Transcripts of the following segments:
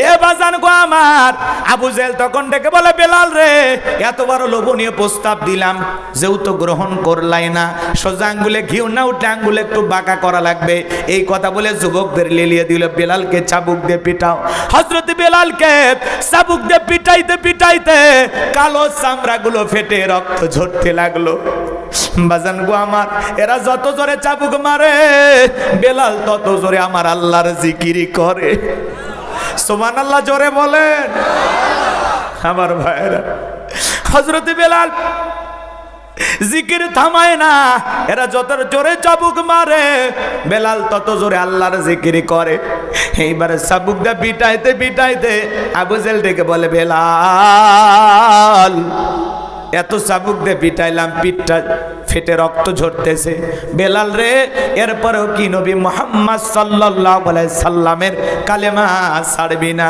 এ বাজান গো আমার, আবু জেহেল তখন ডেকে বলে, বেলাল রে, এত বড় লোভনীয় প্রস্তাব দিলাম, যেহেতু গ্রহণ করলাই না, সোজা আঙ্গুলে ঘিউ না উঠে আঙ্গুলে একটু বাঁকা করা লাগবে। এই কথা বলে যুবকদের লেলিয়ে দিল, বেলালকে চাবুক দিয়ে পিটাও। হযরত বেলালকে চাবুক দিয়ে পিটাইতে পিটাইতে কালো চামড়াগুলো ফেটে রক্ত ঝরতে লাগলো। বাজান গো আমার, এরা যত জোরে চাবুক মারে, বেলাল তত জোরে আমার আল্লাহর জিকিরি করে। সুবহানাল্লাহ জোরে বলেন আমার ভাইরা। হযরত বেলাল জিকির থামায় না, এরা যত জোরে চাবুক মারে, বেলাল তত জোরে আল্লাহর জিকির করে। এইবারে চাবুক দিয়ে পিটাইতে পিটাইতে আবু জেহেল ডেকে বলে, বেলাল, এত চাবুক দিয়ে পিটাইলাম, পিঠটা ফেটে রক্ত ঝরতেছে। বেলাল রে, এরপরেও কি নবী মুহাম্মদ সাল্লাল্লাহু আলাইহি সাল্লামের কালেমা ছাড়বি না?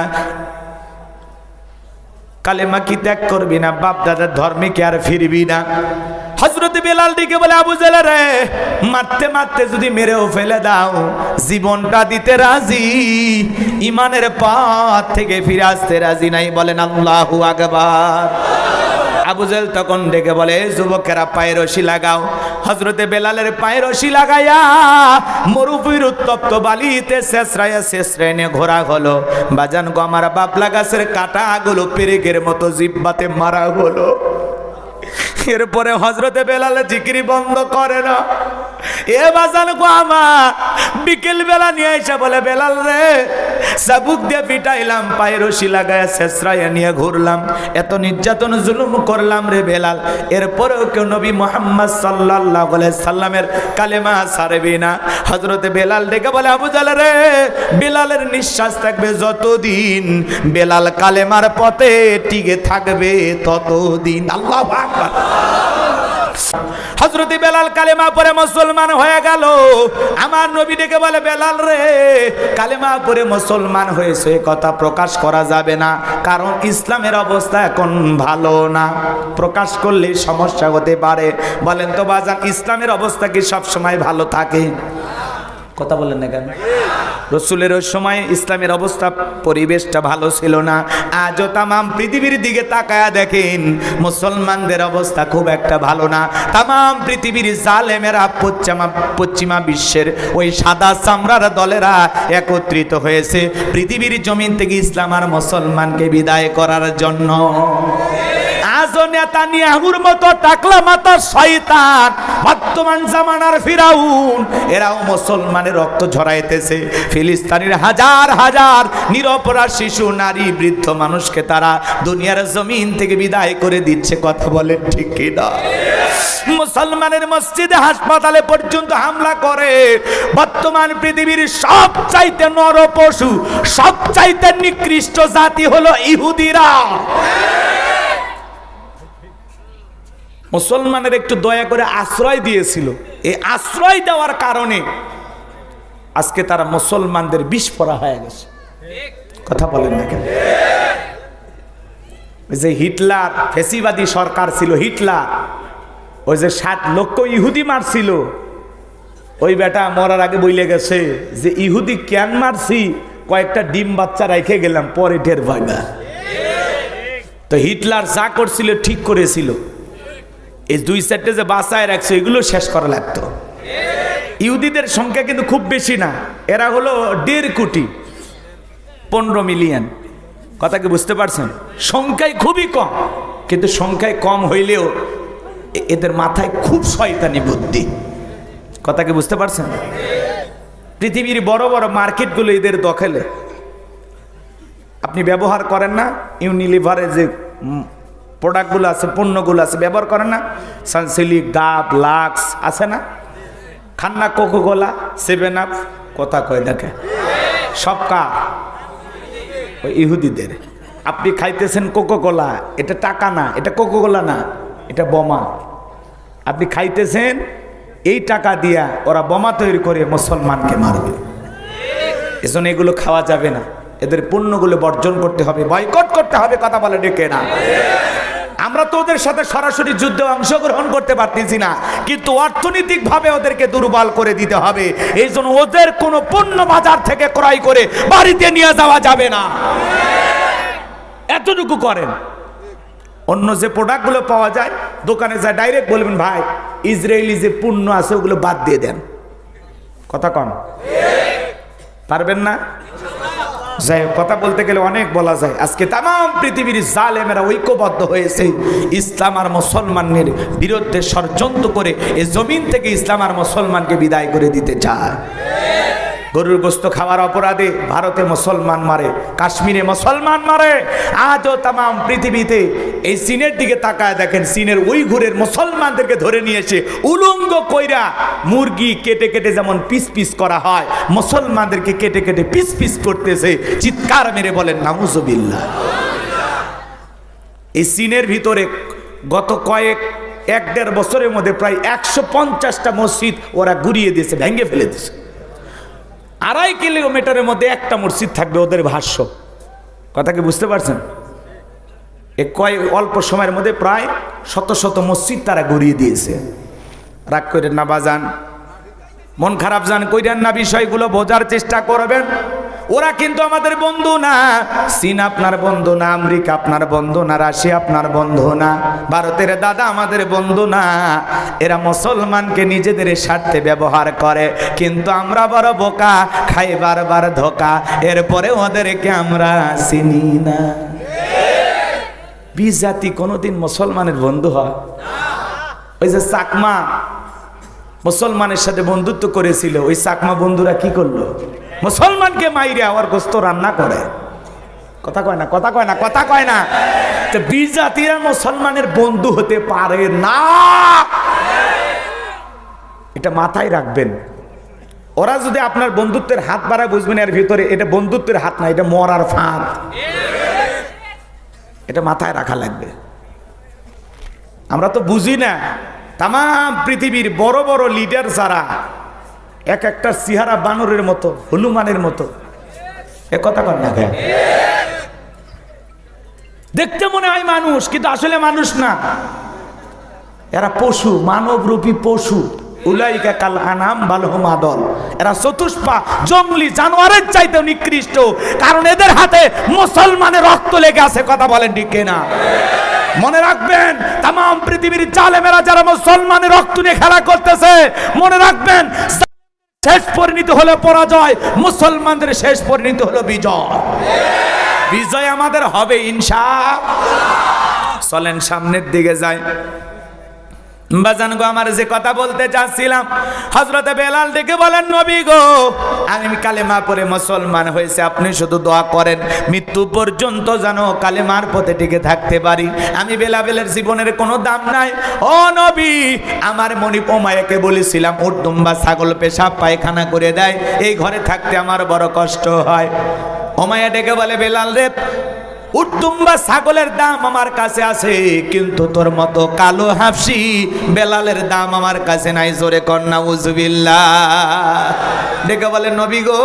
কালেমা কি ত্যাগ করবি না? বাপ দাদার ধর্মে কি আর ফিরবি না? হযরত বেলাল ডেকে বলে, আবু জেহেল রে, মারতে মারতে যদি মেরেও ফেলে দাও, জীবনটা দিতে রাজি, ইমানের পথ থেকে ফিরে আসতে রাজি নাই। বলেন আল্লাহু আকবার। আবু জেহেল তখন ডেকে বলে, যুবকেরা পায়ে রশি লাগাও। হযরতে বেলালের পায়ে রশি লাগাইয়া মরুভূমির উত্তপ্ত বালিতে শেষরায় নিয়ে ঘোরা হলো। বাজান গো আমার, বাবলা গাছের কাঁটাগুলো পেরেকের মতো জিহ্বাতে মারা হলো। এরপরে হযরতে বেলাল জিকিরি বন্ধ করে না। এ বাজান গো আমার, বিকেল বেলা নিয়ে এসে বলে, বেলাল রে, চাবুক দিয়ে পিটাইলাম, পায়ে রশি লাগায় শেষরায় নিয়ে ঘুরলাম, এত নির্যাতন জুলুম করলাম রে বেলাল, এরপরেও কেউ নবী মুহাম্মদ সাল্লাল্লাহু আলাইহি সাল্লামের কালেমা ছাড়বি না? হযরতে বেলাল ডেকে বলে, আবু জেহেল রে, বেলালের নিঃশ্বাস থাকবে যতদিন, বেলাল কালেমার পথে টিকে থাকবে ততদিন। আল্লাহু আকবার। হযরত বেলাল কালেমা পড়ে মুসলমান হয়ে গেল। আমার নবী ডেকে বলে, বেলাল রে, কালেমা পড়ে মুসলমান হয়েছে, কথা প্রকাশ করা যাবে না, কারণ ইসলামের অবস্থা এখন ভালো না, প্রকাশ করলে সমস্যা হতে পারে। বলেন তো বাজান, ইসলামের অবস্থা কি সব সময় ভালো থাকে? কথা বলেন না কেন? রসুলের ওই সময় ইসলামের অবস্থা, পরিবেশটা ভালো ছিল না। আজও তামাম পৃথিবীর দিকে তাকায়া দেখেন, মুসলমানদের অবস্থা খুব একটা ভালো না। তামাম পৃথিবীর জালেমেরা, পশ্চিমা বিশ্বের ওই সাদা চামড়ার দলেরা একত্রিত হয়েছে পৃথিবীর জমিন থেকে ইসলাম আর মুসলমানকে বিদায় করার জন্য। আজও নেতানিয়াহুর মতো টাকলা মাথা শয়তান, বর্তমান জামানার ফিরাউন, এরাও মুসলমানের রক্ত ঝরাইতেছে। ফিলিস্তিনের হাজার হাজার নিরপরাধ শিশু, নারী, বৃদ্ধ মানুষকে তারা দুনিয়ার জমিন থেকে বিদায় করে দিচ্ছে। কথা বলেন ঠিক কি না? মুসলমানের মসজিদে, হাসপাতালে পর্যন্ত হামলা করে। বর্তমান পৃথিবীর সবচাইতে নর পশু, সবচাইতে নিকৃষ্ট জাতি হলো ইহুদিরা। মুসলমানের একটু দয়া করে আশ্রয় দিয়েছিল, এই আশ্রয় দেওয়ার কারণে আজকে তারা মুসলমানদের বিস্ফোরা হয়ে গেছে। কথা বলেন না কেন? যে হিটলার ফ্যাসিবাদী সরকার ছিল, হিটলার ওই যে 60 লক্ষ ইহুদি মারছিল, ওই বেটা মরার আগে বইলে গেছে যে ইহুদি কেন মারছি, কয়েকটা ডিম বাচ্চা রেখে গেলাম, পরে টের পাই না। তো হিটলার যা করছিল ঠিক করেছিল, এই 2-4টে যে বাঁচায় রাখছে এগুলো শেষ করা লাগতো। ইহুদিদের সংখ্যা কিন্তু খুব বেশি না, এরা হলো 1.5 কোটি, 15 মিলিয়ন। কথা কি বুঝতে পারছেন? সংখ্যায় খুবই কম, কিন্তু সংখ্যায় কম হইলেও এদের মাথায় খুব শয়তানি বুদ্ধি। কথা কি বুঝতে পারছেন? পৃথিবীর বড় বড় মার্কেটগুলো এদের দখলে। আপনি ব্যবহার করেন না ইউনিলিভারের যে প্রোডাক্টগুলো আছে, পণ্যগুলো আছে, ব্যবহার করেন না? সানসিলিক, ডাব, লাক্স আছে না? খান না কোকোকোলা, 7 আপ? কথা কয় দেখে সব কার? ওই ইহুদিদের। আপনি খাইতেছেন কোকোকোলা, এটা টাকা না, এটা কোকোকোলা না, এটা বোমা। আপনি খাইতেছেন, এই টাকা দিয়া ওরা বোমা তৈরি করে মুসলমানকে মারবে। এজন্য এগুলো খাওয়া যাবে না, এদের পণ্যগুলো বর্জন করতে হবে, বয়কট করতে হবে। কথা বলে ডেকে না। আমরা তো ওদের সাথে সরাসরি যুদ্ধে অংশগ্রহণ করতে পারতেছি না, কিন্তু অর্থনৈতিকভাবে ওদেরকে দুর্বল করে দিতে হবে। এই জন্য ওদের কোনো পণ্য বাজার থেকে ক্রয় করে বাড়িতে নিয়ে যাওয়া যাবে না, এতটুকু করেন। অন্য যে প্রোডাক্টগুলো পাওয়া যায় দোকানে যায় ডাইরেক্ট বলবেন ভাই ইসরায়েলি যে পণ্য আছে ওগুলো বাদ দিয়ে দেন। কথা কন, পারবেন না? যাই হোক, কথা বলতে গেলে অনেক বলা যায়। আজকে তাম পৃথিবীর জালেমেরা ঐক্যবদ্ধ হয়েছে ইসলাম আর মুসলমানের বিরুদ্ধে ষড়যন্ত্র করে এই জমিন থেকে ইসলাম আর মুসলমানকে বিদায় করে দিতে চায়। গরুর গোস্ত খাওয়ার অপরাধে ভারতে মুসলমান মারে, কাশ্মীরে মুসলমান মারে। আজও তাম পৃথিবীতে এই চীনের দিকে তাকায় দেখেন, চীনের উইঘুরের মুসলমানদেরকে ধরে নিয়ে এসে উলঙ্গ কইরা মুরগি কেটে কেটে যেমন পিস পিস করা হয়, মুসলমানদেরকে কেটে কেটে পিস পিস করতেছে। চিৎকার মেরে বলেন নাউজুবিল্লাহ। এই চীনের ভিতরে গত এক দেড় বছরের মধ্যে প্রায় 150টা মসজিদ ওরা গুড়িয়ে দিয়েছে, ভেঙে ফেলে দিয়েছে। 2.5 কিলোমিটারের মধ্যে একটা মসজিদ থাকবে ওদের ভাষ্য। কথা কি বুঝতে পারছেন? অল্প সময়ের মধ্যে প্রায় শত শত মসজিদ তারা গড়িয়ে দিয়েছে। রাগ করেন না বাজান, মন খারাপ জান কইরেন না, বিষয়গুলো বোঝার চেষ্টা করবেন। ওরা কিন্তু আমাদের বন্ধু না। চীন আপনার বন্ধু না, আমেরিকা আপনার বন্ধু না, রাশিয়া আপনার বন্ধু না, ভারতের দাদা আমাদের বন্ধু না। এরা মুসলমানকে নিজেদের স্বার্থে ব্যবহার করে, কিন্তু আমরা বড় বোকা, খাই বারবার ধোকা, এরপরে ওদেরকে আমরা চিনি না। বিজাতি কোনোদিন মুসলমানের বন্ধু হয়? ওই যে চাকমা মুসলমানের সাথে বন্ধুত্ব করেছিল, ওই চাকমা বন্ধুরা কি করলো? মুসলমানকে মাইরে আবার গোস্ত রান্না করে। কথা কয় না, কথা কয় না, কথা কয় না। তো বিজাতিরা মুসলমানের বন্ধু হতে পারে না, এটা মাথায় রাখবেন। ওরা যদি আপনার বন্ধুত্বের হাত বাড়ায় বুঝবেন এর ভিতরে এটা বন্ধুত্বের হাত না, এটা মরার ফাঁদ। এটা মাথায় রাখা লাগবে। আমরা তো বুঝি না, তাম পৃথিবীর বড় বড় লিডার যারা এক একটা চেহারা বানরের মতো, হনুমানের মতো, এ কথা কর না। দেখতে মনে হয় মানুষ, কিন্তু আসলে মানুষ না, এরা পশু, মানবরূপী পশু। উলাইকা কাল আনাম বাল হুম আদল। এরা চতুষ্পা জঙ্গলি জানোয়ারের চাইতে নিকৃষ্ট, কারণ এদের হাতে মুসলমানের রক্ত লেগে আছে। কথা বলেন ঠিক কিনা? মনে রাখবেন, তাম পৃথিবীর জালেমেরা যারা মুসলমানের রক্ত নিয়ে খেলা করতেছে, মনে রাখবেন শেষ পরিণতি হলো পরাজয়, মুসলমানদের শেষ পরিণতি হলো বিজয়। বিজয় আমাদের হবে ইনশাআল্লাহ। চলেন সামনের দিকে যাই। বাজান গো, আমার যে কথা বলতে চাচ্ছিলাম, হযরতে বেলাল ডেকে বলেন, নবী গো, আমি কালেমা পড়ে মুসলমান হয়েছে, আপনি শুধু দোয়া করেন মৃত্যু পর্যন্ত যেন কালেমার পথে টিকে থাকতে পারি। আমি বেলালের জীবনের কোনো দাম নাই। ও নবী, আমার মনি উমাইয়াকে বলেছিলাম উট দুম্বা ছাগল পেশাব পায়খানা করে দেয়, এই ঘরে থাকতে আমার বড় কষ্ট হয়। উমাইয়া ডেকে বলে, বেলাল রে, উট্টুম্বা ছাগলের দাম আমার কাছে আছে, কিন্তু তোর মতো কালো হাফসি বেলালের দাম আমার কাছে নাই। জোরে কর নাউজুবিল্লাহ। ডেকে বলে, নবী গো,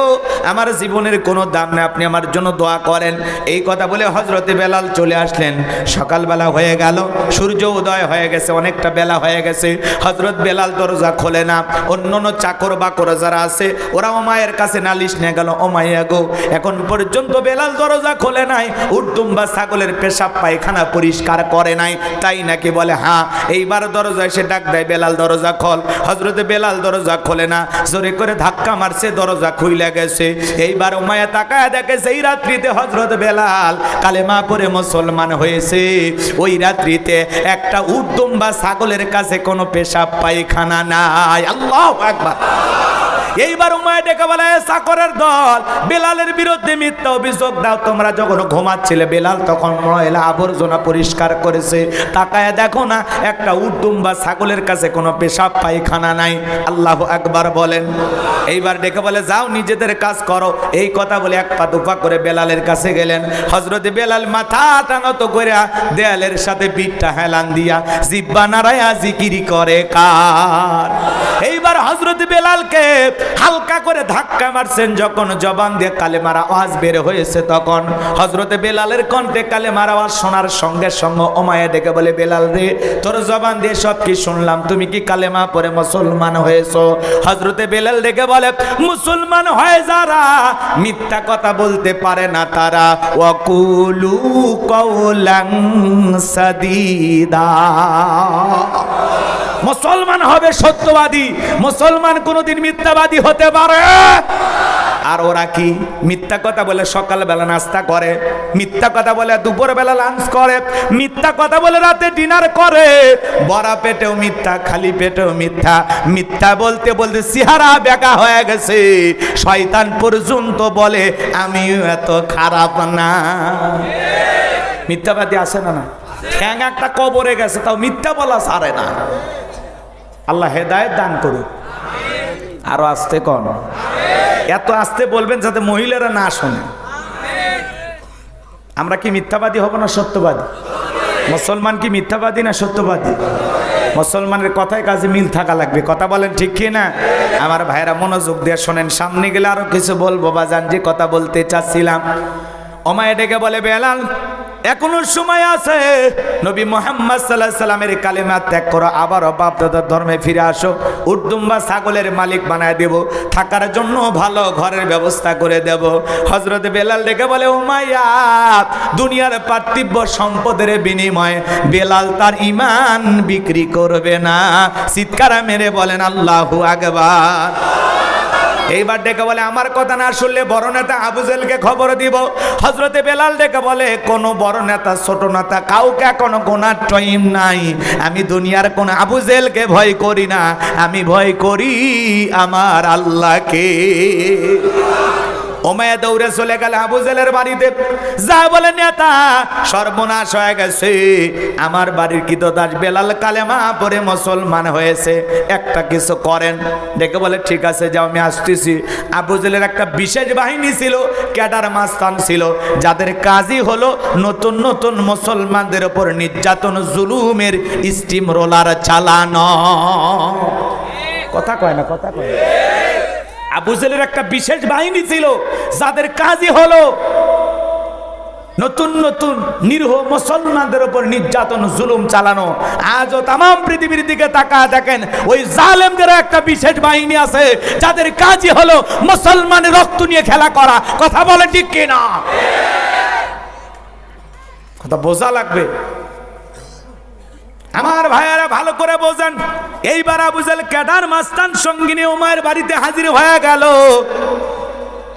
আমার জীবনের কোনো দাম নেই, আপনি আমার জন্য দোয়া করেন। এই কথা বলে হযরতে বেলাল চলে আসলেন। সকালবেলা হয়ে গেল, সূর্য উদয় হয়ে গেছে, অনেকটা বেলা হয়ে গেছে। হযরত বেলাল দরজা খোলে না। অন্যান্য চাকর বাকর যারা আছে ওরা উমাইয়ার কাছে নালিশ নিয়ে গেল, উমাইয়া গো, এখন পর্যন্ত বেলাল দরজা খোলে নাই, উট্টুম্বা ছাগলের পেশাব পায়খানা পরিষ্কার করে নাই, তাই নাকি? বলে হ্যাঁ। এইবার দরজা এসে ডাক দেয়, বেলাল দরজা খোল। হযরতে বেলাল দরজা খোলে না, জোরে করে ধাক্কা মারছে, দরজা খুইলা গেছে। এইবার উমাইয়া তাকায় দেখে সেই রাত্রিতে হযরত বেলাল কালেমা পড়ে মুসলমান হয়েছে। ওই রাত্রিতে একটা উট দুম্বা ছাগলের কাছে কোনো পেশাব পায়খানা নাই। আল্লাহু আকবার। এইবার উমাইয়া ডেকে বলে, চাকরের দল, বেলালের বিরুদ্ধে মিথ্যা অভিযোগ দাও। তোমরা যখন ঘুমাচ্ছিলে বেলাল তখন ময়লা আবর্জনা পরিষ্কার করেছে, তাকায় দেখো না একটা উট দুম্বা ছাগলের কাছে কোনো পেশাব পায়খানা নাই। আল্লাহু আকবার বলেন। এইবার ডেকে বলে, যাও নিজেদের কাজ করো। এই কথা বলে এক পা দুপা করে বেলালের কাছে গেলেন। হযরত বেলাল মাথা টানত করে দেয়ালের সাথে পিঠটা হেলান দিয়া জিহ্বা নাড়ায়া জিকিরি করে কার। এই এইবার হযরত বেলালকে হালকা করে ধাক্কা মারছেন, যখন জবান দিয়ে কালেমার আওয়াজ বের হয়েছে তখন হযরত বেলালের কণ্ঠে কালেমার আওয়াজ শোনার সঙ্গে সঙ্গে উমাইয়া ডেকে বলে, বেলাল রে, তোর জবান দিয়ে সব কি শুনলাম, তুমি কি কালেমা পড়ে মুসলমান হয়েছো? হযরত বেলাল ডেকে বলে, মুসলমান হয় যারা মিথ্যা কথা বলতে পারে না তারা, ওয়াকুলু কাওলান সাদীদা। মুসলমান হবে সত্যবাদী, মুসলমান কোনোদিন মিথ্যাবাদী হতে পারে। আর ওরা কি মিথ্যা কথা বলে সকালবেলা নাস্তা করে, মিথ্যা কথা বলে দুপুরবেলা লাঞ্চ করে, মিথ্যা কথা বলে রাতে ডিনার করে, বড়া পেটেও মিথ্যা, খালি পেটেও মিথ্যা। মিথ্যা বলতে বলতে চেহারা বেঁকা হয়ে গেছে, শয়তান পর্যন্ত বলে আমিও এত খারাপ না। মিথ্যাবাদী আছে না? না, ঠ্যাং একটা কবরে গেছে তাও মিথ্যা বলা ছাড়ে না। আল্লাহ হেদায়েত দান করুক। আরো আস্তে কন, এত আস্তে বলবেন যাতে মহিলারা না শোনে। আমরা কি মিথ্যাবাদী হব না সত্যবাদী? মুসলমান কি মিথ্যাবাদী না সত্যবাদী? মুসলমানের কথায় কাজে মিল থাকা লাগবে। কথা বলেন ঠিক কি না? আমার ভাইরা মনোযোগ দিয়ে শোনেন, সামনে গেলে আরো কিছু বলবো বাজান, যে কথা বলতে চাচ্ছিলাম। উমাইয়া ডেকে বলে, বেলাল এখনো সময় আছে, নবী মুহাম্মদ সাল্লাল্লাহু আলাইহি সাল্লামের কালেমা ত্যাগ করো, আবার বাপ দাদার ধর্মে ফিরে আসো, উট দুম্বা ছাগলের মালিক বানায় দেব, থাকার জন্য ভালো ঘরের ব্যবস্থা করে দেব। হযরত বেলাল ডেকে বলে, উমাইয়া দুনিয়ার পার্থিব সম্পদের বিনিময়ে বেলাল তার ঈমান বিক্রি করবে না। চিৎকার মেরে বলেন আল্লাহু আকবার। এইবার ডেকে বলে, আমার কথা না শুনলে বড় নেতা আবু জেহেলকে খবর দিব। হযরতে বেলাল ডেকে বলে, কোন বড় নেতা ছোট নেতা কাউকে কোনো গোনার টাইম নাই। আমি দুনিয়ার কোন আবু জেহেলকে ভয় করি না, আমি ভয় করি আমার আল্লাহকে। উমাইয়া দৌড়ে চলে গেল আবু জেহেলের বাড়িতে, যা বলে, নেতা সর্বনাশ হয়ে গেছে, আমার বাড়ির কৃতদাস বেলাল কালেমা পড়ে মুসলমান হয়েছে, একটা কিছু করেন। ডেকে বলে, ঠিক আছে যাও, আমি আসতেছি। আবু জেহেলের একটা বিশেষ বাহিনী ছিল, ক্যাডার মাস্তান ছিল, যাদের কাজই হলো নতুন নতুন মুসলমানদের উপর নির্যাতন জুলুমের স্টিম রোলার চালানো। কথা কয় না? কথা কয়। আবু জেহেলের একটা বিশেষ বাহিনী ছিল, যাদের কাজই হলো নতুন নতুন নিরীহ মুসলমানদের উপর নির্যাতন জুলুম চালানো। আজও তাম পৃথিবীর দিকে তাকায় দেখেন, ওই জালেমদের একটা বিশেষ বাহিনী আছে, যাদের কাজই হলো মুসলমানের রক্ত নিয়ে খেলা করা। কথা বলে ঠিক কিনা? কথা বোঝা লাগবে আমার ভাইয়ারা, ভালো করে বোঝেন। এইবার আবু জেহেল ক্যাডার মাস্তান সঙ্গিনী উমাইয়ার বাড়িতে হাজির হয়ে গেল।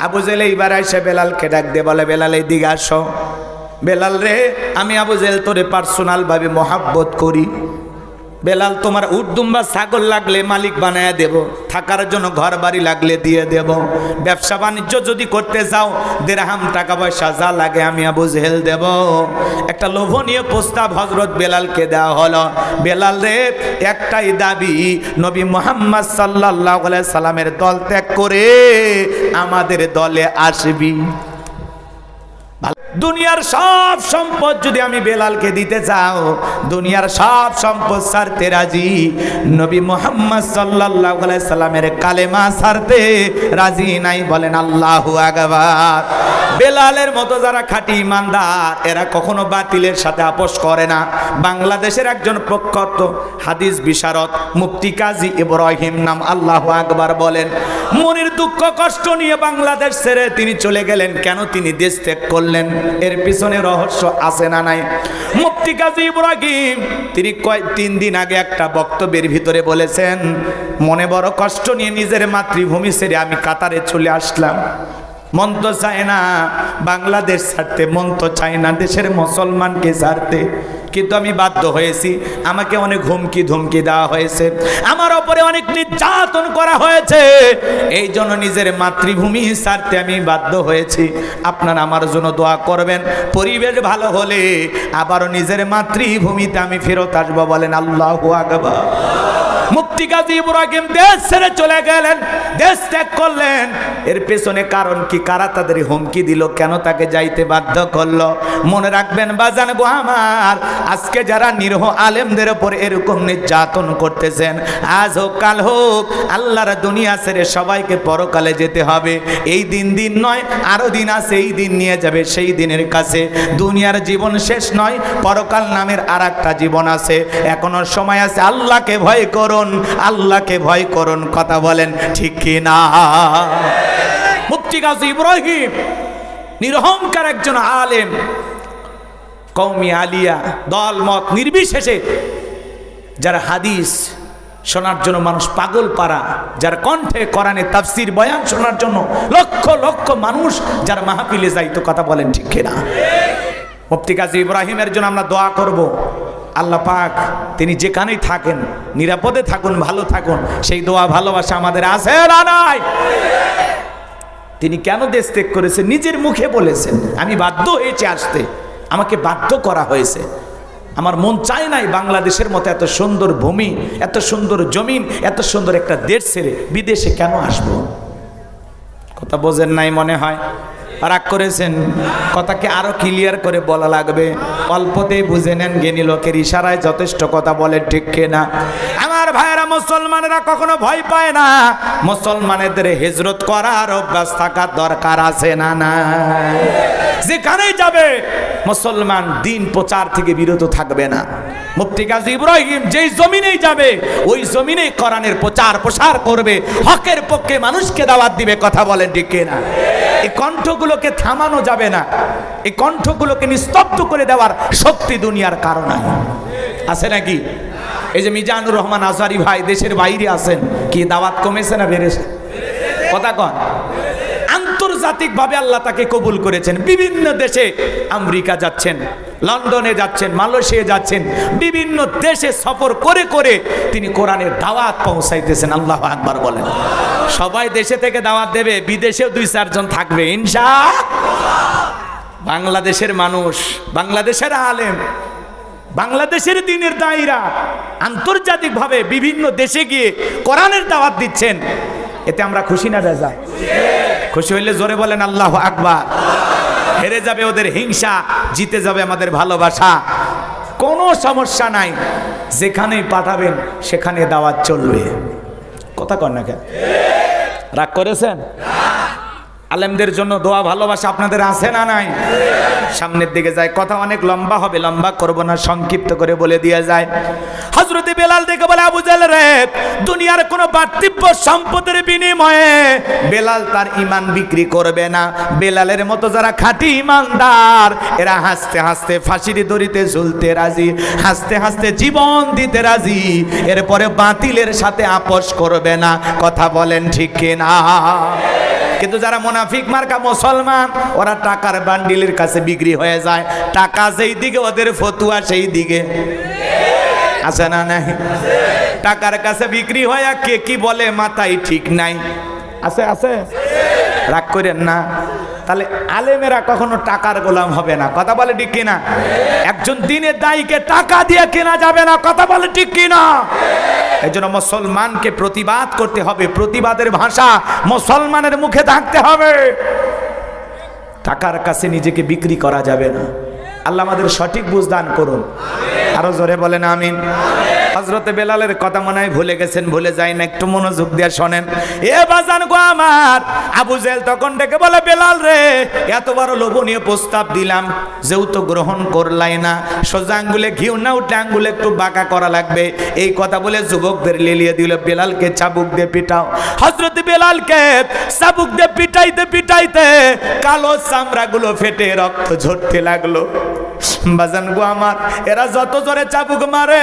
আবু জেহেল এইবার এসে বেলালকে ডাক দিয়ে বলে, বেলাল এইদিকে আসো। বেলাল রে, আমি আবু জেহেল তোরে পার্সোনাল ভাবে মহাব্বত করি। বেলাল, তোমার উট দুম্বা ছাগল লাগলে মালিক বানায় দেব, থাকার জন্য ঘর বাড়ি লাগলে দিয়ে দেব, ব্যবসা বাণিজ্য যদি করতে যাও দেড়হাম টাকা পয়সা যা লাগে আমি আবু জেহেল দেব। একটা লোভনীয় প্রস্তাব হযরত বেলালকে দেওয়া হলো। বেলাল রে, একটাই দাবি, নবী মুহাম্মদ সাল্লাল্লাহু আলাইহি সাল্লামের দল ত্যাগ করে আমাদের দলে আসবি। দুনিয়ার সব সম্পদ যদি আমি বেলালকে দিতে চাও, দুনিয়ার সব সম্পদ ছাড়তে রাজি, নবী মুহাম্মদ সাল্লাল্লাহু আলাইহি সাল্লামের কালেমা ছাড়তে রাজি নাই। বলেন আল্লাহু আকবার। বেলালের মতো যারা খাঁটি ইমানদার, এরা কখনো বাতিলের সাথে আপোষ করে না। বাংলাদেশের একজন প্রখ্যাত হাদিস বিশারদ মুফতি কাজী ইব্রাহিম নাম, আল্লাহু আকবার বলেন, মনের দুঃখ কষ্ট নিয়ে বাংলাদেশ ছেড়ে তিনি চলে গেলেন। কেন তিনি দেশ ত্যাগ করলেন, এর পিছনে রহস্য আছে না নাই? মুফতি কাজী ইব্রাহিম তিনি 3 দিন আগে একটা বক্তব্যের ভিতরে বলেছেন, মনে বড় কষ্ট নিয়ে নিজের মাতৃভূমি ছেড়ে আমি কাতারে চলে আসলাম। মন তো চায় না বাংলাদেশ ছাড়তে, মন তো চায় না দেশের মুসলমানকে ছাড়তে, কিন্তু আমি বাধ্য হয়েছি। আমাকে অনেক হুমকি ধুমকি দেওয়া হয়েছে, আমার ওপরে অনেক নির্যাতন করা হয়েছে, এই জন্য নিজের মাতৃভূমি ছাড়তে আমি বাধ্য হয়েছি। আপনারা আমার জন্য দোয়া করবেন, পরিবেশ ভালো হলে আবারও নিজের মাতৃভূমিতে আমি ফেরত আসবো। বলেন আল্লাহু আকবার। মুফতি কাজী ইব্রাহিম দেশ ছেড়ে চলে গেলেন, দেশ ত্যাগ করলেন। এর পেছনে কারণ কি? কারা তাদের হুমকি দিল? কেন তাকে যাইতে বাধ্য করলো? মনে রাখবেন বাজান গো আমার, আজকে যারা নিরহ আলেমদের ওপর এরকম নির্যাতন করতেছেন, আজ হোক কাল হোক আল্লাহর দুনিয়া ছেড়ে সবাইকে পরকালে যেতে হবে। এই দিন নয়, আরো দিন আছে, এই দিন নিয়ে যাবে সেই দিনের কাছে। দুনিয়ার জীবন শেষ নয়, পরকাল নামের আর একটা জীবন আছে, এখনো সময় আছে। আল্লাহকে ভয় করুন, আল্লাহকে ভয় করুন। কথা বলেন ঠিক কি না? মুফতি গাজী ইব্রাহিম নিরহংকার একজন আলেম, কওমি আলিয়া দল মত নির্বিশেষে যারা হাদিস শোনার জন্য মানুষ পাগল পারা, যার কণ্ঠে কোরআনের তাফসীর বয়ান শোনার জন্য লক্ষ লক্ষ মানুষ যারা মাহফিলে যাইতো। কথা বলেন ঠিক কিনা? মুফতি গাজী ইব্রাহিমের জন্য আমরা দোয়া করব। আল্লাহ পাক তিনি যেখানেই থাকেন নিরাপদে থাকুন, ভালো থাকুন। সেই দোয়া ভালোবাসা আমাদের আছে না নাই? তিনি কেন দেশ ত্যাগ করেছেন নিজের মুখে বলেছেন, আমি বাধ্য হয়েছি আসতে, আমাকে বাধ্য করা হয়েছে। আমার মন চায় নাই বাংলাদেশের মতো এত সুন্দর ভূমি, এত সুন্দর জমিন, এত সুন্দর একটা দেশ ছেড়ে বিদেশে কেন আসব? কথা বোঝেন নাই মনে হয়? রাগ করেছেন? কথাকে আরো ক্লিয়ার করে বলা লাগবে। অল্পতেই বুঝে নেন, জ্ঞানী লোকের ইশারায় যথেষ্ট কথা বলে, ঠিক কিনা? আমার ভাইয়েরা, মুসলমানেরা কখনো ভয় পায় না। মুসলমানেদের হিজরত করার অভ্যাস থাকার দরকার আছে না? না, যেখানেই যাবে মুসলমান দিন প্রচার থেকে বিরত থাকবে না। মুফতি গাজী ইব্রাহিম যেই জমিনেই যাবে ওই জমিনেই কোরআনের প্রচার প্রসার করবে, হকের পক্ষে মানুষকে দাওয়াত দিবে। কথা বলেন ঠিক কিনা? এই কণ্ঠগুলোকে থামানো যাবে না, এই কণ্ঠগুলোকে নিস্তব্ধ করে দেওয়ার শক্তি দুনিয়ার কারণ আছে নাকি? এই যে মিজানুর রহমান আজহারি ভাই দেশের বাইরে আছেন, কি দাওয়াত কমেছে না বেড়েছে? কথা কন। আন্তর্জাতিকভাবে আল্লাহ তাকে কবুল করেছেন। বিভিন্ন দেশে, আমেরিকা যাচ্ছেন, লন্ডনে যাচ্ছেন, মালয়েশিয়া যাচ্ছেন, বিভিন্ন দেশে সফর করে করে তিনি কোরআনের দাওয়াত পৌঁছাইতেছেন। আল্লাহু আকবার বলেন। সবাই দেশে থেকে দাওয়াত দেবে, বিদেশেও 2-4 জন থাকবে ইনশাআল্লাহ। বাংলাদেশের মানুষ, বাংলাদেশের আলেম, বাংলাদেশের দ্বীনের দায়ীরা আন্তর্জাতিকভাবে বিভিন্ন দেশে গিয়ে কোরআনের দাওয়াত দিচ্ছেন। এতে আমরা খুশি না বেজা? খুশি হইলে জোরে বলেন আল্লাহু আকবার। হেরে যাবে ওদের হিংসা, জিতে যাবে আমাদের ভালোবাসা। কোনো সমস্যা নাই, যেখানেই পাঠাবেন সেখানে দাওয়াত চলবে। কথা কন না কেন? রাগ করেছেন? আলেমদের জন্য দোয়া ভালোবাসা আপনাদের আছে না নাই? সামনের দিকে যায়, কথা অনেক লম্বা হবে, লম্বা করব না, সংক্ষিপ্ত করে বলে দিয়ে যায়। হযরত বেলাল দেখে বলে, আবু জাহেল রে, দুনিয়ার কোনো পার্থিব সম্পদের বিনিময়ে বেলাল তার ঈমান বিক্রি করবে না। বেলালের মতো যারা খাঁটি ঈমানদার, এরা হাসতে হাসতে ফাঁসির দড়িতে ঝুলতে রাজি, হাসতে হাসতে জীবন দিতে রাজি, এরপরে বাতিলের সাথে আপোষ করবে না। কথা বলেন ঠিক কিনা? কিন্তু যারা মুনাফিক মার্কা মুসলমান, ওরা টাকার বান্ডিলের কাছে বিক্রি হয়ে যায়। টাকা যেই দিকে ওদের ফতুয়া সেই দিকে আছে না নাই? টাকার কাছে বিক্রি হয়ে কে কি বলে মাথায় ঠিক নাই। আছে আছে, রাগ করেন না। তাহলে আলেমেরা কখনো টাকার গোলাম হবে না। কথা বলে ঠিক কিনা? একজন দ্বীনের দায়ীকে টাকা দিয়ে কেনা যাবে না। কথা বলে ঠিক কিনা? এই জন্য মুসলমানকে প্রতিবাদ করতে হবে, প্রতিবাদের ভাষা মুসলমানের মুখে থাকতে হবে। টাকার কাছে নিজেকে বিক্রি করা যাবে না। আল্লাহ আমাদের সঠিক বুঝ দান করুন। আরো জোরে বলেন আমিন। হযরতে বেলালের কথা মনে হয় ভুলে গেছেন, ভুলে যায় না, একটু মনোযোগ দিয়ে শোনেন। এ বাজান গো আমার, আবু জেহেল তখন ডেকে বলে, বেলাল রে, এত বড় লোভনীয় প্রস্তাব দিলাম, যেহেতু গ্রহণ করলাই না, সোজা আঙ্গুলে ঘিউ না উঠলে আঙ্গুলে একটু বাঁকা করা লাগবে। এই কথা বলে যুবকদের লেলিয়ে দিল, বেলালকে চাবুক দিয়ে পিটাও। হযরত বেলালকে চাবুক দিয়ে পিটাইতে পিটাইতে কালো চামড়াগুলো ফেটে রক্ত ঝরতে লাগলো। বাজান গো আমার, এরা যত জোরে চাবুক মারে,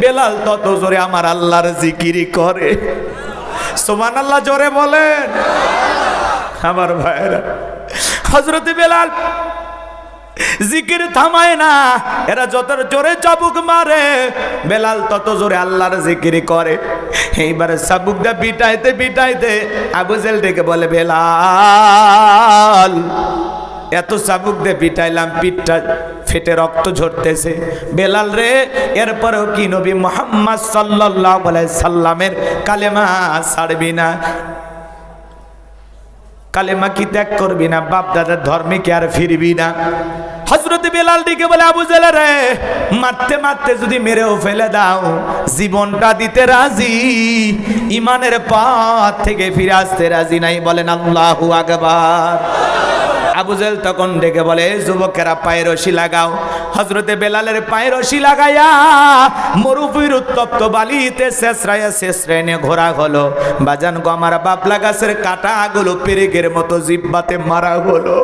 বেলাল তত জোরে আমার আল্লাহর জিকির করে। সুবহানাল্লাহ জোরে বলেন। আমার ভাইরা, হযরত বেলাল জিকির থামায় না। এরা যত জোরে চাবুক মারে, বেলাল তত জোরে আল্লাহর জিকির করে। এইবারে চাবুক দিয়ে পিটাইতে পিটাইতে আবু জেহেল ডেকে বলে, বেলাল, এত চাবুক দিয়ে পিটাইলাম, পিঠটা ফেটে রক্ত ঝরতেছে। বেলাল রে, এরপরেও কি নবী মুহাম্মদ সাল্লাল্লাহু আলাইহি সাল্লামের কালেমা ছাড়বি না? কালেমা কি ত্যাগ করবি না? বাপ দাদার ধর্মে কি আর ফিরবি না? হযরত বেলাল ডেকে বলে, আবু জেহেল রে, মারতে মারতে যদি মেরেও ফেলে দাও, জীবনটা দিতে রাজি, ইমানের পথ থেকে ফিরে আসতে রাজি নাই। বলেন আল্লাহু আকবার। আবু জেহেল তখন ডেকে বলে, যুবকেরা পায়ে রশি লাগাও। হযরতে বেলালের পায়ে রশি লাগাইয়া মরুভূমির উত্তপ্ত বালিতে শেষরায় নিয়ে ঘোরা হলো। বাজান গো, আমার বাবলা গাছের কাঁটাগুলো পেরেকের মতো জিহ্বাতে মারা হলো।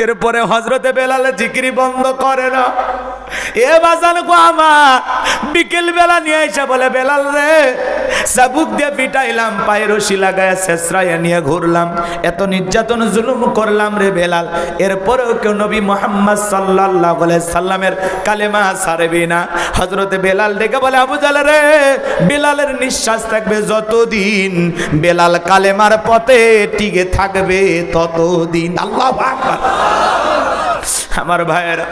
এরপরে হযরতে বেলাল জিকিরি বন্ধ করে না। এ বাজান গো আমার, বিকেল বেলা নিয়ে এসে বলে, বেলাল রে, চাবুক দিয়ে পিটাইলাম, পায়ে রশি লাগায় শেষরায় নিয়ে ঘুরলাম, এত নির্যাতন জুলুম করলাম রে বেলাল, এরপরেও কেউ নবী মুহাম্মদ সাল্লাল্লাহু আলাইহি সাল্লামের কালেমা ছাড়বি না। হযরতে বেলাল ডেকে বলে, আবু জেহেল রে, বেলালের নিঃশ্বাস থাকবে যতদিন, বেলাল কালেমার পথে টিকে থাকবে ততদিন। আল্লাহু আকবার। আমার ভাইয়েরা,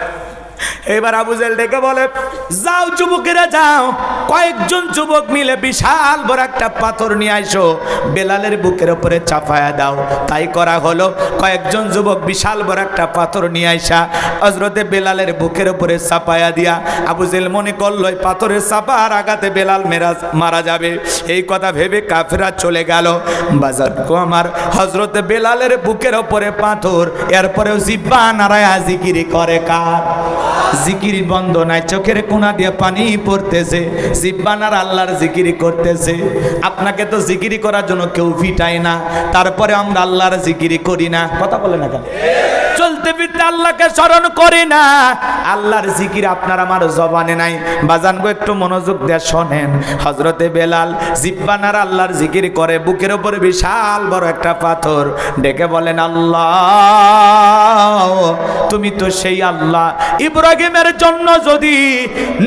এবার আবু জেহেল ডেকে বলে, যাও যুবকেরা যাও, কয়েকজন যুবক মিলে বিশাল বড় একটা পাথর নিয়ে আইসো, বেলালের বুকের উপরে চাপায়া দাও। তাই করা হলো। কয়েকজন যুবক বিশাল বড় একটা পাথর নিয়ে আইসা হযরতে বেলালের বুকের উপরে চাপায়া দিয়া, আবু জেহেল মনে করলো এই পাথরের চাপার আঘাতে বেলাল মারা যাবে। এই কথা ভেবে কাফেররা চলে গেল। বাজার কো আমার, হযরতে বেলালের বুকের উপরে পাথর, এরপরেও জিহ্বা নাড়ায়া জিকিরি করে কার? জিকির বন্ধ নাই, চোখের কোনা দিয়ে পানি পড়তেছে, জিহ্বানার আল্লাহর জিকিরি করতেছে। আপনাকে তো জিকিরি করার জন্য কেউ ফিটায় না, তারপরে আমরা আল্লাহর জিকিরি করি না। কথা বলে না কেন? চলতে ফিরতে আল্লাহকে স্মরণ করি না, আল্লাহর জিকির আপনার আমার জবানে নাই। বাজান গো, একটু মনোযোগ দিয়ে শোনেন। হযরতে বেলাল জিহ্বানার আল্লাহর জিকির করে, বুকের উপরে বিশাল বড় একটা পাথর, ডেকে বলেন, আল্লাহ তুমি তো সেই আল্লাহ, ইব্রাহিমের জন্য যদি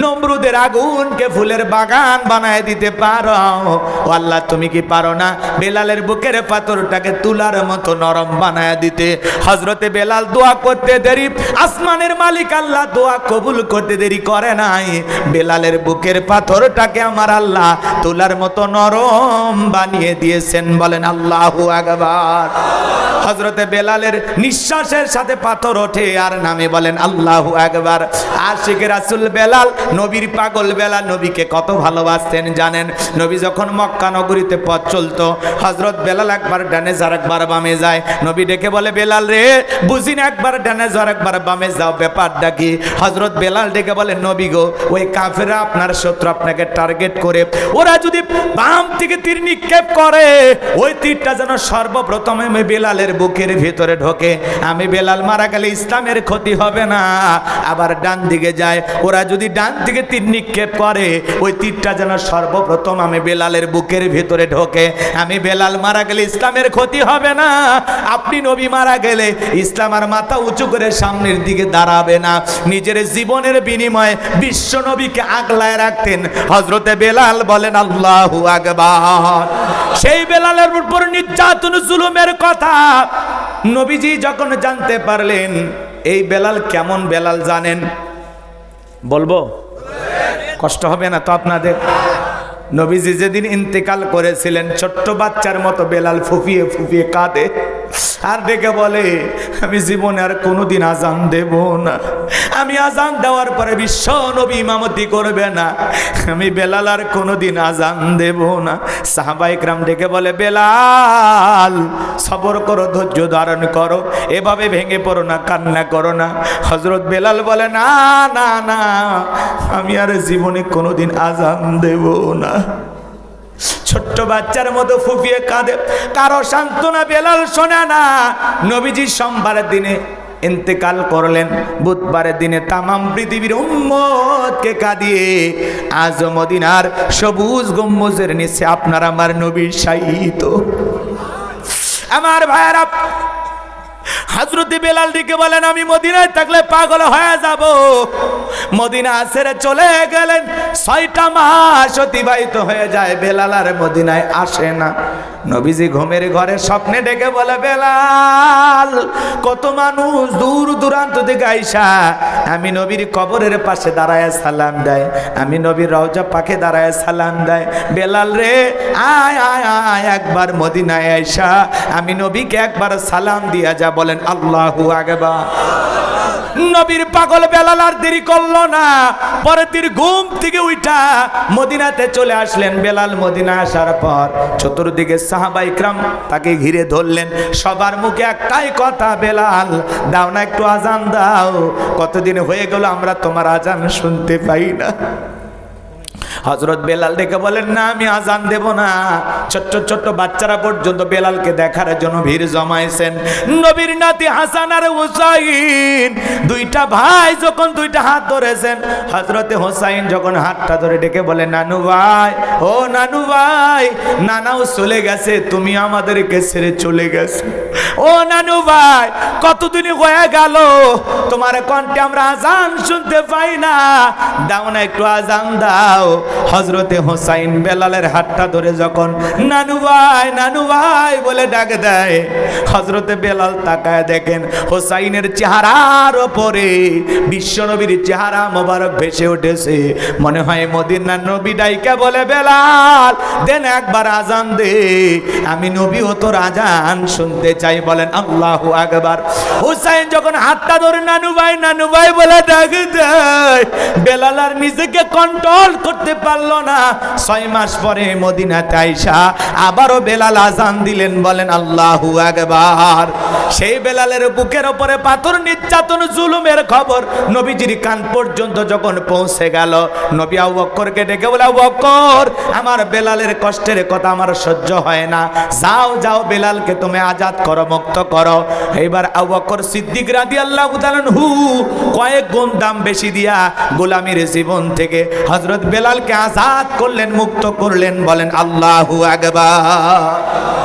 নমরুদের আগুনকে ফুলের বাগান বানায় দিতে পারো, ও আল্লাহ তুমি কি পারো না বেলালের বুকের পাথরটাকে তুলার মতো নরম বানায় দিতে? হযরতে বেলাল দোয়া করতে দেরি, আসমানের মালিক আল্লাহ দোয়া কবুল করতে দেরি করে নাই। বেলালের বুকের পাথরটাকে আমার আল্লাহ তুলার মতো নরম বানিয়ে দিয়েছেন। বলেন আল্লাহু আকবার। হযরতে বেলালের নিঃশ্বাসের সাথে পাথর ওঠে আর নামে। বলেন আল্লাহু আকবার। আশিকে রাসূল বেলাল, নবীর পাগল বেলাল, নবীকে কত ভালোবাসতেন জানেন? নবী যখন মক্কা নগরীতে পথ চলতো, হযরত বেলাল একবার ডানে যার একবার বামে যায়। নবী ডেকে বলে, বেলাল রে, বুঝি না, একবার ডানে যার একবার বামে যাও, ব্যাপারটা কি? হযরত বেলাল ডেকে বলে, নবী গো, ওই কাফেররা আপনার শত্রু, আপনাকে টার্গেট করে ওরা যদি বাম থেকে তীর নিক্ষেপ করে, ওই তীরটা যেন সর্বপ্রথমে বেলালের বুকের ভিতরে ঢোকে। আমি বেলাল মারা গেলে ইসলামের ক্ষতি হবে না। আবার ডান দিকে যায়, ওরা যদি ডান দিকে তীর নিক্ষেপ করে, ওই তীরটা যেন সর্বপ্রথম আমি বেলালের বুকের ভিতরে ঢোকে। আমি বেলাল মারা গেলে ইসলামের ক্ষতি হবে না। আপনি নবী মারা গেলে ইসলাম আর মাথা উঁচু করে সামনের দিকে দাঁড়াবে না। নিজের জীবনের বিনিময়ে বিশ্ব নবীকে আগলায় রাখতেন হযরতে বেলাল। বলেন আল্লাহু আকবার। সেই বেলালের উপর নির্যাতন জুলুমের কথা নবীজি যখন জানতে পারলেন, এই বেলাল কেমন বেলাল জানেন? বলবো? কষ্ট হবে না তো আপনাদের? নবীজি যেদিন ইন্তেকাল করেছিলেন, ছোট্ট বাচ্চার মতো বেলাল ফুফিয়ে ফুফিয়ে কাঁদে আর ডেকে বলে, আমি জীবনে আর কোনোদিন আজান দেব না। আমি আজান দেওয়ার পরে বিশ্ব নবী ইমামতি করবে না। আমি বেলাল আর কোনোদিন আজান দেব না। সাহাবায়ে কেরাম ডেকে বলে, বেলাল সবর করো, ধৈর্য ধারণ করো, এভাবে ভেঙে পড়ো না, কান্না করো না। হযরত বেলাল বলে, না না না, আমি আর জীবনে কোনোদিন আজান দেব না। ছোট্ট বাচ্চার মতো ফুফিয়ে কাঁদে, কারো সান্ত্বনা বেলাল শোনে না। নবীজি সোমবারের দিনে ইন্তেকাল করলেন, বুধবারের দিনে তামাম পৃথিবীর উম্মতকে কাঁদিয়ে আজ মদিনার সবুজ গম্বুজের নিচে আপনার আমার নবী শায়িত। আমার ভাইয়েরা, হযরতে বেলাল ডেকে বলেন, আমি মদিনায় থাকলে পাগল হয়ে যাব। মদিনা ছেড়ে চলে গেলেন, 6টা মাস অতিবাহিত হয়ে যায়, বেলাল আর মদিনায় আসে না। নবীজি ঘুমের ঘরে স্বপ্নে ডেকে বলে, বেলাল, কত মানুষ দূর দূরান্ত থেকে আইসা আমি নবীর কবরের পাশে দাঁড়ায় সালাম দেয়, আমি নবীর রওজা পাকে দাঁড়ায় সালাম দেয়। বেলাল রে, আয় আয় আয়, একবার মদিনায় আইসা আমি নবীকে একবার সালাম দিয়া যা। বলেন আল্লাহু আকবার। নবীর পাগল বেলাল আর দেরি করলো না, পরের দিন ঘুম থেকে উঠা মদিনাতে চলে আসলেন। বেলাল মদিনা আসার পর চতুর্দিকে সাহাবায়ে ইকরাম তাকে ঘিরে ধরলেন। সবার মুখে একটাই কথা, বেলাল দাও না একটু আজান দাও, কতদিন হয়ে গেল আমরা তোমার আজান শুনতে পাই না। হযরত বেলাল ডেকে বলেন, না আমি আজান দেব না। ছোট্ট ছোট্ট বাচ্চারা পর্যন্ত বেলালকে দেখার জন্য ভিড় জমাইছেন। নবীর নাতি হাসান আর হুসাইন দুইটা ভাই যখন দুইটা হাত ধরেছেন, হযরতে হুসাইন যখন হাতটা ধরে ডেকে বলে, নানু ভাই, ও নানু ভাই, নানাও চলে গেছে, তুমি আমাদেরকে ছেড়ে চলে গেছো। ও নানু ভাই, কতদিন হয়ে গেল তোমার কণ্ঠে আমরা আজান শুনতে পাই না, দাও না একটু আজান দাও। হযরতে হুসাইন বেলালের হাতটা ধরে যখন নানু ভাই বলে ডাক দেয়, হযরতে বেলাল তাকায় দেখেন হুসাইনের চেহারার উপরে বিশ্বনবীর চেহারা মোবারক ভেসে উঠেছে। মনে হয় মদিনার নবী ডাইকা বলে, বেলাল দেন একবার আজান দে, আমি নবীও তোর আজান শুনতে চাই। বলেন আল্লাহু আকবার। হুসাইন যখন হাতটা ধরে নানু ভাই বলে ডাক দেয়, বেলাল আর নিজেকে কন্ট্রোল করতে পারলো না। 6 মাস পরে মদিনাতে আইসা আবারও বেলাল আজান দিলেন। বলেন আল্লাহু আকবার। সেই বেলালের বুকের উপরে পাথর নির্যাতন জুলুমের খবর নবীজির কান পর্যন্ত যখন পৌঁছে গেল, নবী আবু বকরকে ডেকে বলে, আবু বকর, আমার বেলালের কষ্টের কথা আমার সহ্য হয় না, যাও বেলালকে তুমি আজাদ করো, মুক্ত করো। এবার আবু বকর সিদ্দিক রাদিয়াল্লাহু তাআলা আনহু কয়েক গুণ দাম বেশি দিয়া গোলামীর জীবন থেকে হযরত বেলালকে আজাদ করলেন, মুক্ত করলেন। বলেন আল্লাহু আকবার।